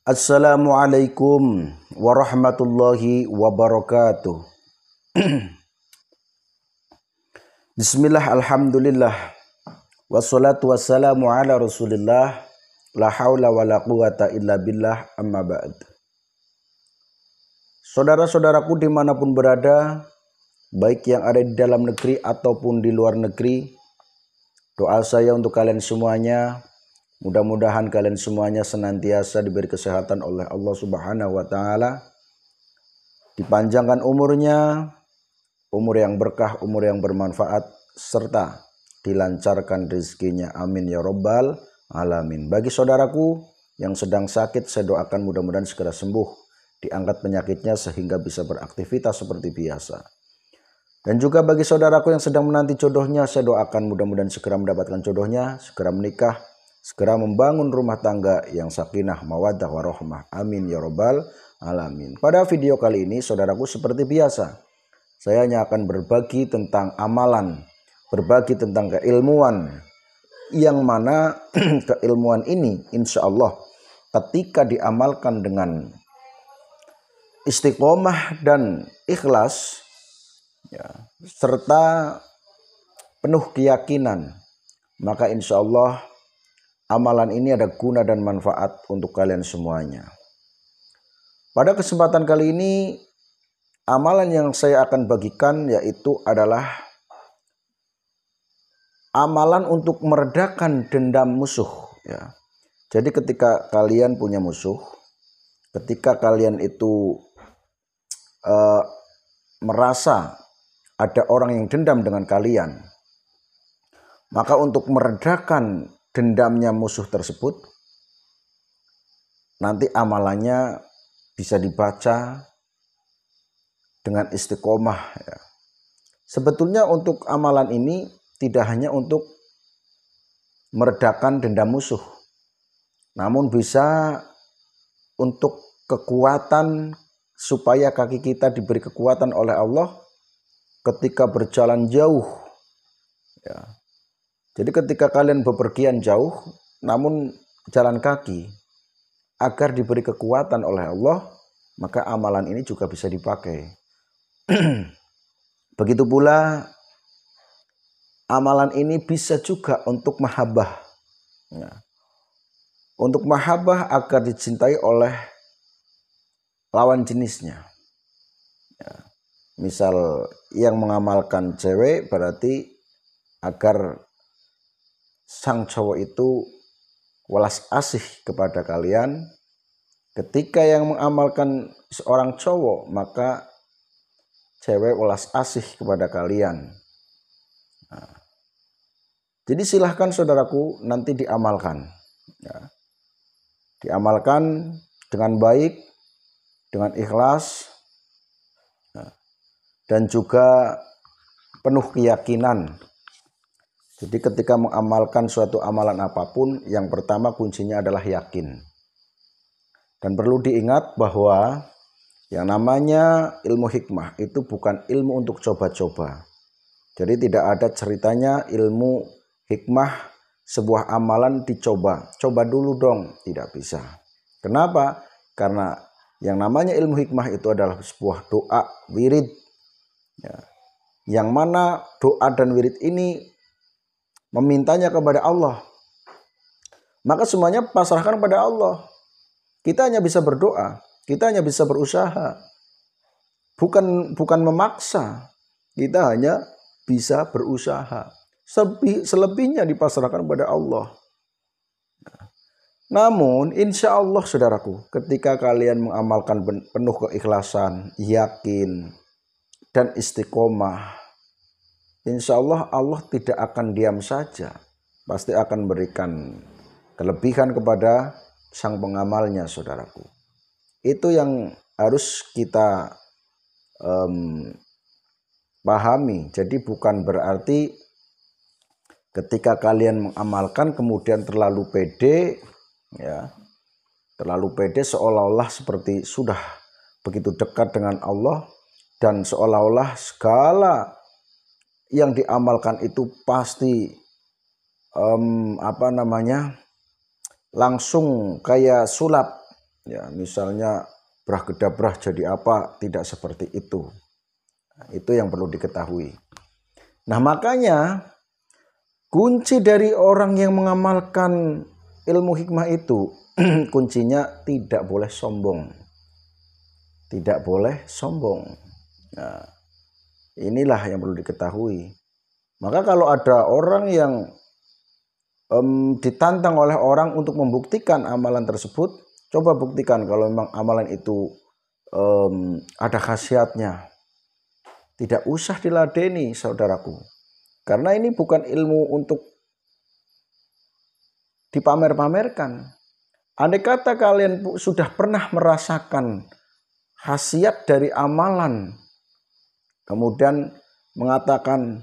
Assalamualaikum warahmatullahi wabarakatuh. Bismillah, alhamdulillah, wassalatu wassalamu ala rasulillah, la hawla wa la quwata illa billah, amma ba'd. Saudara-saudaraku dimanapun berada, baik yang ada di dalam negeri ataupun di luar negeri, doa saya untuk kalian semuanya, mudah-mudahan kalian semuanya senantiasa diberi kesehatan oleh Allah Subhanahu wa taala. Dipanjangkan umurnya, umur yang berkah, umur yang bermanfaat, serta dilancarkan rezekinya. Amin ya rabbal alamin. Bagi saudaraku yang sedang sakit, saya doakan mudah-mudahan segera sembuh, diangkat penyakitnya sehingga bisa beraktivitas seperti biasa. Dan juga bagi saudaraku yang sedang menanti jodohnya, saya doakan mudah-mudahan segera mendapatkan jodohnya, segera menikah, segera membangun rumah tangga yang sakinah, mawaddah, warahmah. Amin ya rabbal alamin. Pada video kali ini, saudaraku, seperti biasa, saya hanya akan berbagi tentang amalan, berbagi tentang keilmuan, yang mana keilmuan ini insya Allah ketika diamalkan dengan istiqomah dan ikhlas, ya, serta penuh keyakinan, maka insya Allah amalan ini ada guna dan manfaat untuk kalian semuanya. Pada kesempatan kali ini, amalan yang saya akan bagikan yaitu adalah amalan untuk meredakan dendam musuh. Ya. Jadi ketika kalian punya musuh, ketika kalian itu merasa ada orang yang dendam dengan kalian, maka untuk meredakan dendamnya musuh tersebut, nanti amalannya bisa dibaca dengan istiqomah. Ya. Sebetulnya untuk amalan ini tidak hanya untuk meredakan dendam musuh, namun bisa untuk kekuatan, supaya kaki kita diberi kekuatan oleh Allah ketika berjalan jauh. Ya. Jadi ketika kalian bepergian jauh, namun jalan kaki, agar diberi kekuatan oleh Allah, maka amalan ini juga bisa dipakai. Begitu pula amalan ini bisa juga untuk mahabbah. Ya. Untuk mahabbah agar dicintai oleh lawan jenisnya. Ya. Misal yang mengamalkan cewek berarti agar sang cowok itu welas asih kepada kalian. Ketika yang mengamalkan seorang cowok, maka cewek welas asih kepada kalian. Nah, jadi silahkan saudaraku nanti diamalkan. Ya. Diamalkan dengan baik, dengan ikhlas, dan juga penuh keyakinan. Jadi ketika mengamalkan suatu amalan apapun, yang pertama kuncinya adalah yakin. Dan perlu diingat bahwa yang namanya ilmu hikmah itu bukan ilmu untuk coba-coba. Jadi tidak ada ceritanya ilmu hikmah sebuah amalan dicoba. Coba dulu dong, tidak bisa. Kenapa? Karena yang namanya ilmu hikmah itu adalah sebuah doa, wirid. Ya. Yang mana doa dan wirid ini memintanya kepada Allah, maka semuanya pasrahkan pada Allah. Kita hanya bisa berdoa, kita hanya bisa berusaha, bukan memaksa. Kita hanya bisa berusaha. Selebihnya dipasrahkan pada Allah. Namun insya Allah saudaraku, ketika kalian mengamalkan penuh keikhlasan, yakin, dan istiqomah, insya Allah Allah tidak akan diam saja. Pasti akan berikan kelebihan kepada sang pengamalnya saudaraku. Itu yang harus kita pahami. Jadi bukan berarti ketika kalian mengamalkan kemudian terlalu pede, ya, terlalu pede seolah-olah seperti sudah begitu dekat dengan Allah, dan seolah-olah segala yang diamalkan itu pasti langsung kayak sulap, Ya, misalnya brah gedabrah jadi apa, tidak seperti itu. Nah, itu yang perlu diketahui. Nah, makanya kunci dari orang yang mengamalkan ilmu hikmah itu, kuncinya tidak boleh sombong. Tidak boleh sombong. Nah, inilah yang perlu diketahui. Maka kalau ada orang yang ditantang oleh orang untuk membuktikan amalan tersebut, coba buktikan kalau memang amalan itu ada khasiatnya. Tidak usah diladeni, saudaraku. Karena ini bukan ilmu untuk dipamer-pamerkan. Andai kata kalian sudah pernah merasakan khasiat dari amalan, kemudian mengatakan,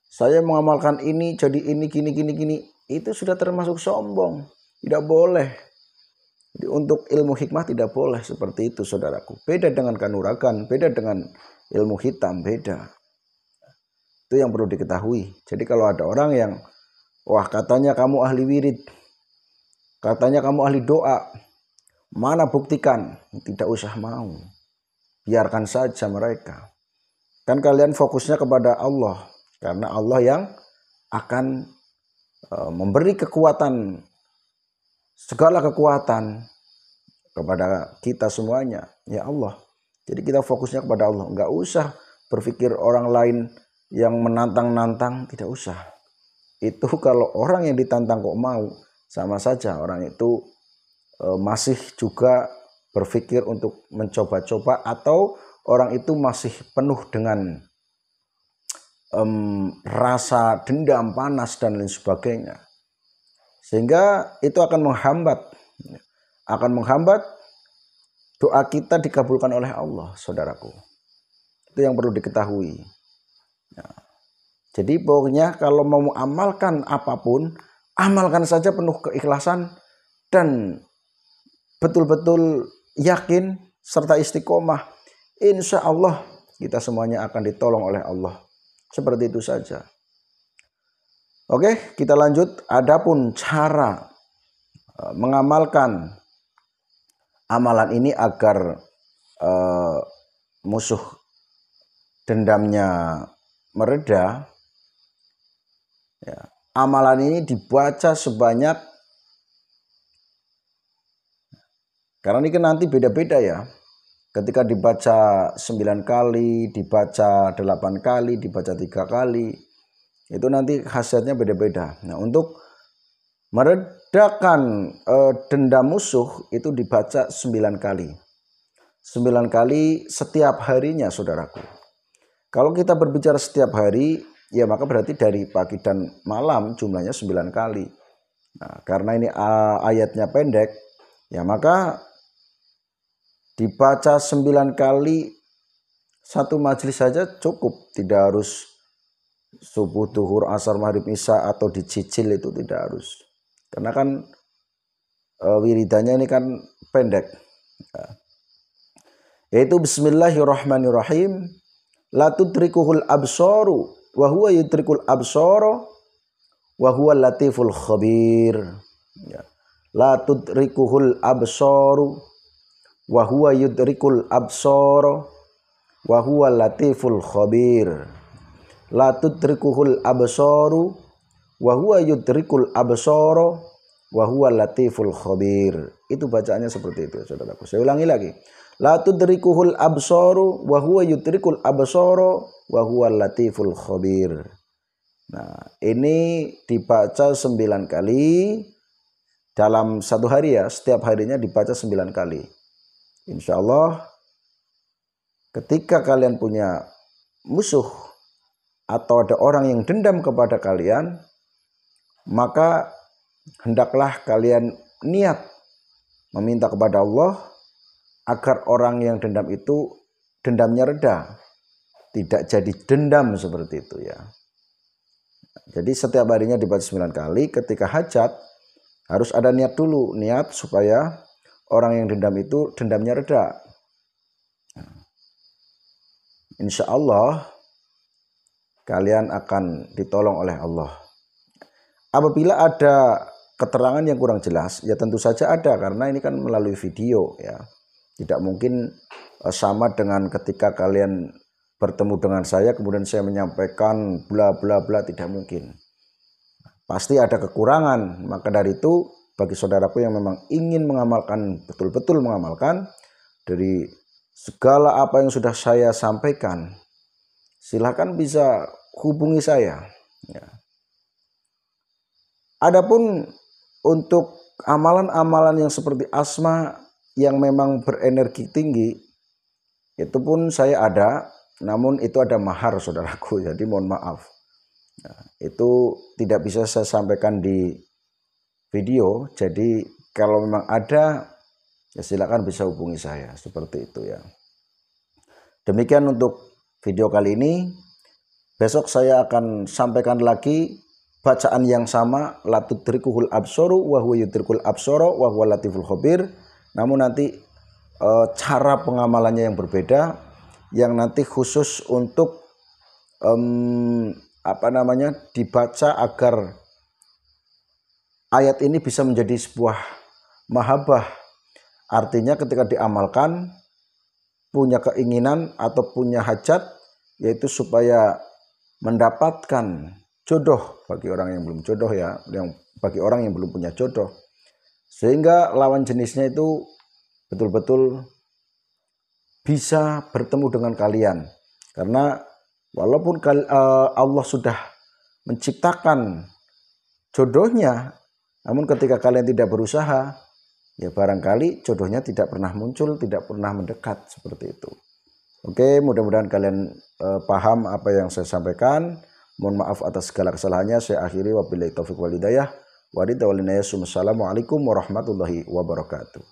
saya mengamalkan ini jadi ini gini, itu sudah termasuk sombong. Tidak boleh. Jadi untuk ilmu hikmah tidak boleh seperti itu, saudaraku. Beda dengan kanuragan, beda dengan ilmu hitam, beda. Itu yang perlu diketahui. Jadi kalau ada orang yang, wah katanya kamu ahli wirid, katanya kamu ahli doa, mana buktikan? Tidak usah mau. Biarkan saja mereka. Kan kalian fokusnya kepada Allah. Karena Allah yang akan memberi kekuatan, segala kekuatan kepada kita semuanya. Ya Allah. Jadi kita fokusnya kepada Allah. Enggak usah berpikir orang lain yang menantang-nantang. Tidak usah. Itu kalau orang yang ditantang kok mau, sama saja orang itu masih juga berpikir untuk mencoba-coba, atau orang itu masih penuh dengan rasa dendam, panas, dan lain sebagainya. Sehingga itu akan menghambat doa kita dikabulkan oleh Allah, saudaraku. Itu yang perlu diketahui. Nah, jadi pokoknya kalau mau amalkan apapun, amalkan saja penuh keikhlasan dan betul-betul yakin serta istiqomah. Insya Allah kita semuanya akan ditolong oleh Allah. Seperti itu saja. Oke, kita lanjut. Adapun cara mengamalkan amalan ini agar musuh dendamnya mereda, ya, amalan ini dibaca sebanyak, karena ini kan nanti beda-beda ya. Ketika dibaca 9 kali, dibaca 8 kali, dibaca 3 kali, itu nanti khasiatnya beda-beda. Nah, untuk meredakan dendam musuh itu dibaca 9 kali. 9 kali setiap harinya, saudaraku. Kalau kita berbicara setiap hari, ya maka berarti dari pagi dan malam jumlahnya 9 kali. Nah, karena ini ayatnya pendek, ya maka dibaca 9 kali satu majelis saja cukup. Tidak harus subuh, duhur, asar, maghrib, isya atau dicicil, itu tidak harus. Karena kan wiridannya ini kan pendek. Yaitu bismillahirrahmanirrahim. La tudrikuhul absaru wa huwa yudrikul absara wa huwa latiful khabir. Ya. La tudrikuhul absaru wa huwa yudrikul absara wa huwa latiful khabir. La tudrikuhul absaru wa huwa yudrikul absara wa huwa latiful khabir. Itu bacaannya seperti itu, saudaraku. Saya ulangi lagi. La tudrikuhul absaru wa huwa yudrikul absara wa huwa latiful khabir. Nah, ini dibaca 9 kali dalam satu hari ya. Setiap harinya dibaca 9 kali. Insya Allah ketika kalian punya musuh atau ada orang yang dendam kepada kalian, maka hendaklah kalian niat meminta kepada Allah agar orang yang dendam itu dendamnya reda, tidak jadi dendam seperti itu ya. Jadi setiap harinya dibaca 9 kali. Ketika hajat harus ada niat dulu, niat supaya orang yang dendam itu dendamnya reda. Insya Allah kalian akan ditolong oleh Allah. Apabila ada keterangan yang kurang jelas? Ya tentu saja ada, karena ini kan melalui video ya. Tidak mungkin sama dengan ketika kalian bertemu dengan saya kemudian saya menyampaikan bla bla bla, tidak mungkin. Pasti ada kekurangan. Maka dari itu bagi saudaraku yang memang ingin mengamalkan, betul-betul mengamalkan dari segala apa yang sudah saya sampaikan, silahkan bisa hubungi saya ya. Adapun untuk amalan-amalan yang seperti asma yang memang berenergi tinggi, itu pun saya ada, namun itu ada mahar saudaraku, jadi mohon maaf. Nah, itu tidak bisa saya sampaikan di video, jadi kalau memang ada ya silakan bisa hubungi saya, seperti itu ya. Demikian untuk video kali ini. Besok saya akan sampaikan lagi bacaan yang sama, la tudrikuhul absaru wa huwa yudrikul absara wa huwa latiful khabir. Namun nanti cara pengamalannya yang berbeda, yang nanti khusus untuk dibaca agar ayat ini bisa menjadi sebuah mahabbah. Artinya ketika diamalkan, punya keinginan atau punya hajat, yaitu supaya mendapatkan jodoh bagi orang yang belum jodoh ya, bagi orang yang belum punya jodoh, sehingga lawan jenisnya itu betul-betul bisa bertemu dengan kalian. Karena walaupun Allah sudah menciptakan jodohnya, namun ketika kalian tidak berusaha, ya barangkali jodohnya tidak pernah muncul, tidak pernah mendekat, seperti itu. Oke, mudah-mudahan kalian paham apa yang saya sampaikan. Mohon maaf atas segala kesalahannya. Saya akhiri, wabillahi taufiq wal hidayah. Wassalamualaikum warahmatullahi wabarakatuh.